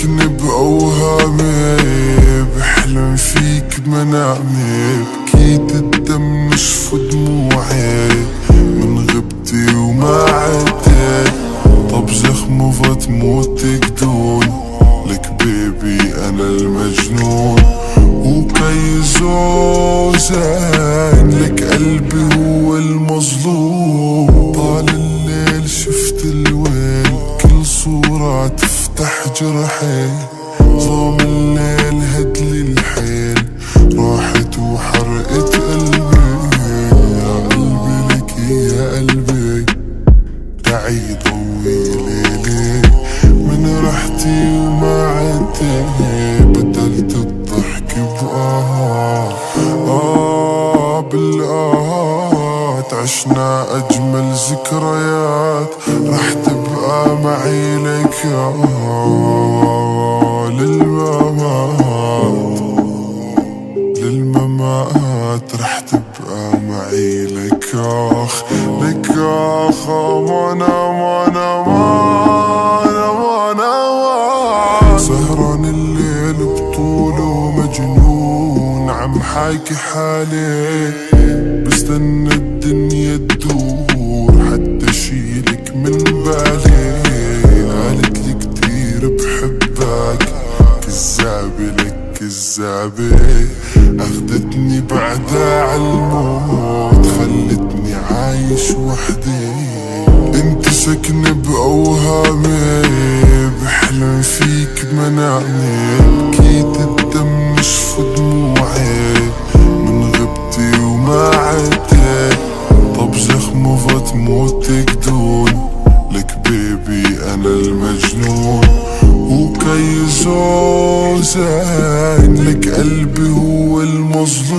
سكن بأوهامي، بحلم فيك بمنامي، بكيت الدم نشف دموعي من غبتي وما عدت. طب زخمه فتموت تقدون لك بيبي انا المجنون، وكي زوزان لك قلبي هو المظلوم. طال الليل شفت الويل، كل صورة تفتح جرحي، ظلم الليل هدلي الحيل، راحت وحرقت قلبي. يا قلبي لك يا قلبي تعي ضوي ليلي، من رحتي وما عدتي بدلت الضحك بالآهات. عشنا أجمل ذكريات رح تبقى معي لك للممات رح تبقى معي لك لك مانا سهران الليل بطوله مجنون، عم حاكي حالي بستنى الدنيا تدور حتى شيلك من بالي. قالت لي كتير بحبك، كذابة لك كذابة، اخدتني بعدها عالموت، خلتني عايش وحدي. انت سكن بأوهامي، بحلم فيك بمنامي، بكيت الدم نشف دموعي من غبتي وما عدت. طب زخمه فتموت تقدون لك بيبي انا المجنون، وكي زوزان لك قلبي هو المظلوم.